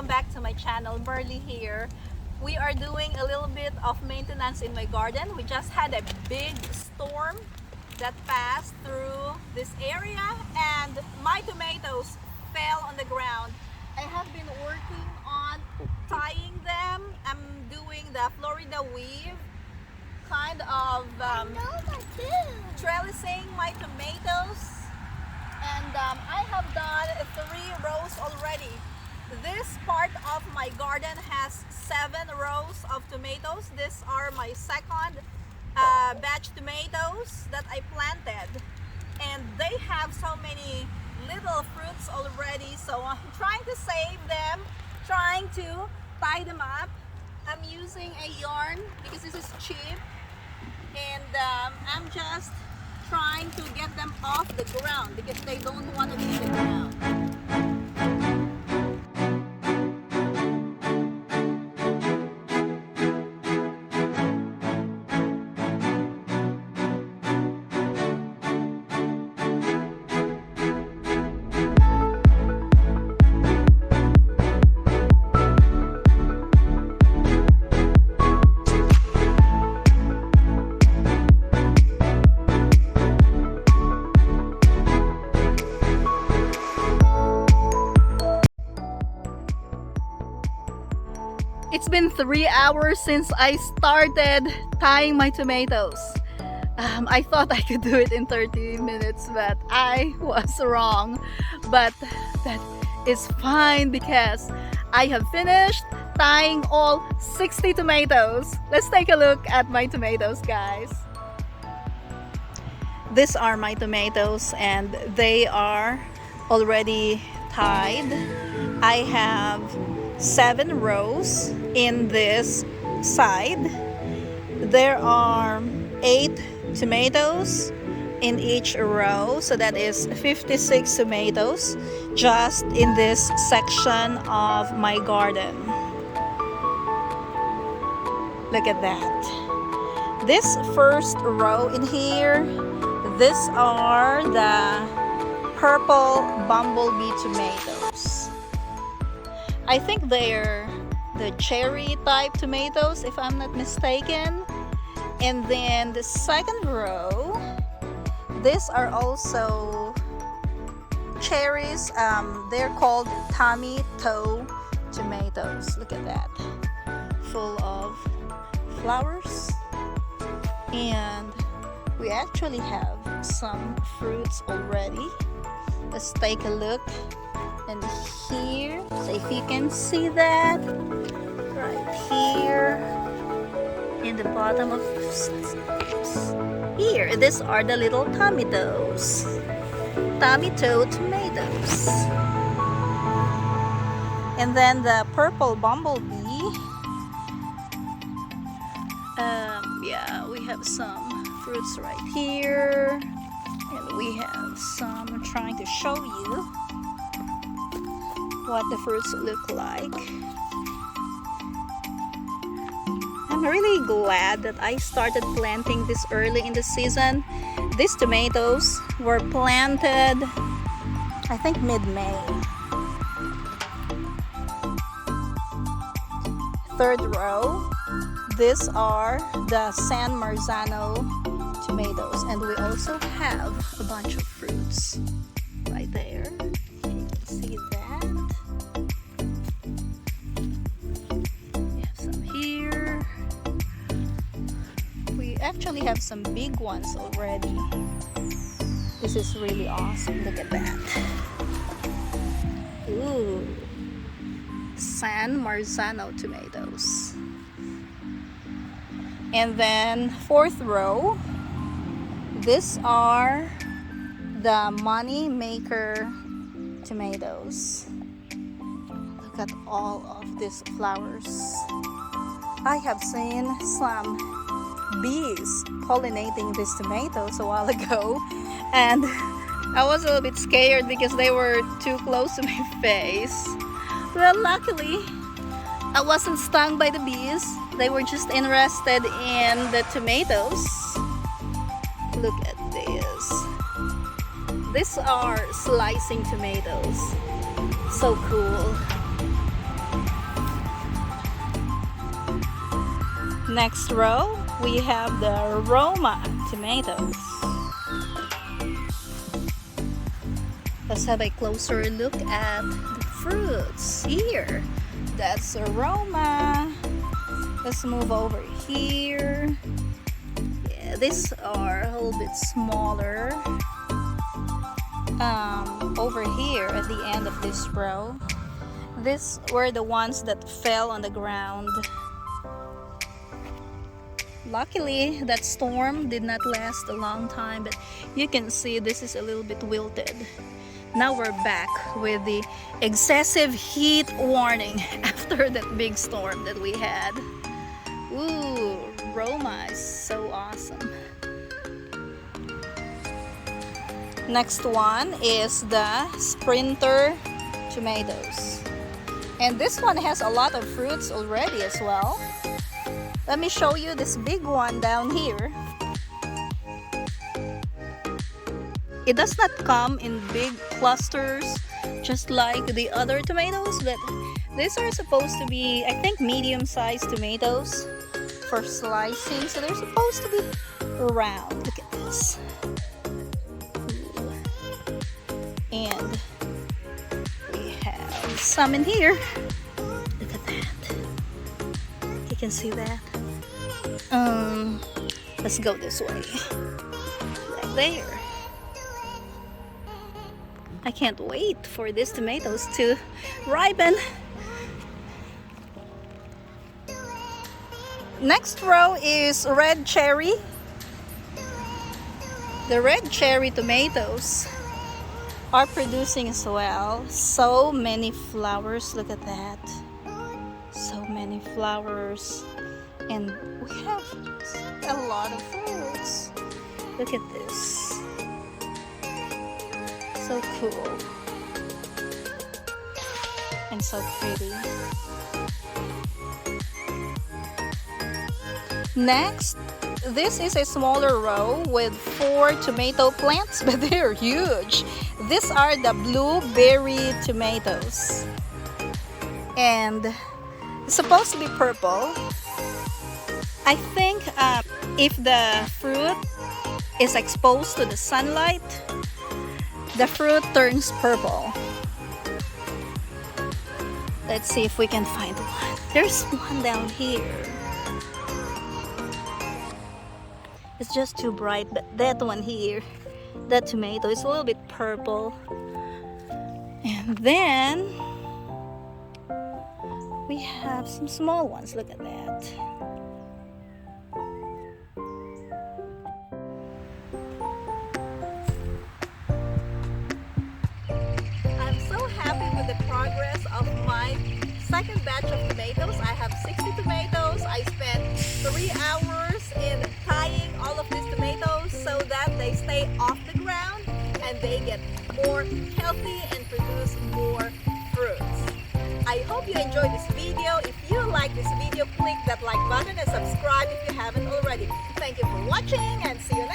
welcome back to my channel. Burley here. We are doing a little bit of maintenance in my garden. We just had a big storm that passed through this area and my tomatoes fell on the ground. I have been working on tying them. I'm doing the Florida weave, kind of trellising my tomatoes, and I have done 3 rows already. This part of my garden has 7 rows of tomatoes. These are my second batch tomatoes that I planted, and they have so many little fruits already, so I'm trying to save them, trying to tie them up. I'm using a yarn because this is cheap, and I'm just trying to get them off the ground because they don't want to leave the ground. It's been 3 hours since I started tying my tomatoes. I thought I could do it in 30 minutes, but I was wrong. But that is fine because I have finished tying all 60 tomatoes. Let's take a look at my tomatoes, guys. These are my tomatoes and they are already tied. I have 7 rows in this side. There are 8 tomatoes in each row, so that is 56 tomatoes just in this section of my garden. Look at that. This first row in here, these are the purple Bumblebee tomatoes. I think they're the cherry type tomatoes, if I'm not mistaken. And then the second row, these are also cherries. They're called tomato tomatoes. Look at that, full of flowers. And we actually have some fruits already. Let's take a look. And here, so if you can see that, right here in the bottom of here, these are the little tomatoes, tomato tomatoes. And then the purple Bumblebee, yeah, we have some fruits right here, and we have some. I'm trying to show you what the fruits look like. I'm really glad that I started planting this early in the season. These tomatoes were planted, I think, mid-May. Third row, these are the San Marzano tomatoes, and we also have a bunch of fruits right there. You can see that. Actually have some big ones already. This is really awesome. Look at that. Ooh, San Marzano tomatoes. And then fourth row, these are the Money Maker tomatoes. Look at all of these flowers. I have seen some bees pollinating these tomatoes a while ago, and I was a little bit scared because they were too close to my face. Well, luckily I wasn't stung by the bees. They were just interested in the tomatoes. Look at this. These are slicing tomatoes. So cool. Next row, we have the Aroma Tomatoes. Let's have a closer look at the fruits here. That's Aroma. Let's move over here. Yeah, these are a little bit smaller. Over here at the end of this row, these were the ones that fell on the ground. Luckily, that storm did not last a long time, but you can see this is a little bit wilted. Now we're back with the excessive heat warning after that big storm that we had. Ooh, Roma is so awesome. Next one is the Sprinter Tomatoes. And this one has a lot of fruits already as well. Let me show you this big one down here. It does not come in big clusters just like the other tomatoes, but these are supposed to be, I think, medium-sized tomatoes for slicing. So they're supposed to be round. Look at this. And we have some in here. Look at that. You can see that. Let's go this way. Right there. I can't wait for these tomatoes to ripen. Next row is red cherry. The red cherry tomatoes are producing as well. So many flowers. Look at that. So many flowers. And we have a lot of fruits. Look at this. So cool. And so pretty. Next, this is a smaller row with 4 tomato plants, but they're huge. These are the blueberry tomatoes. And it's supposed to be purple. I think if the fruit is exposed to the sunlight, the fruit turns purple. Let's see if we can find one. There's one down here. It's just too bright, but that one here, that tomato, is a little bit purple. And then we have some small ones. Look at that. I'm so happy with the progress of my second batch of tomatoes. I have 60 tomatoes. I spent 3 hours in tying all of these tomatoes so that they stay off the ground and they get more healthy and produce more fruits. I hope you enjoyed this video. If you like this video, click that like button and subscribe if you haven't already. Thank you for watching and see you next time.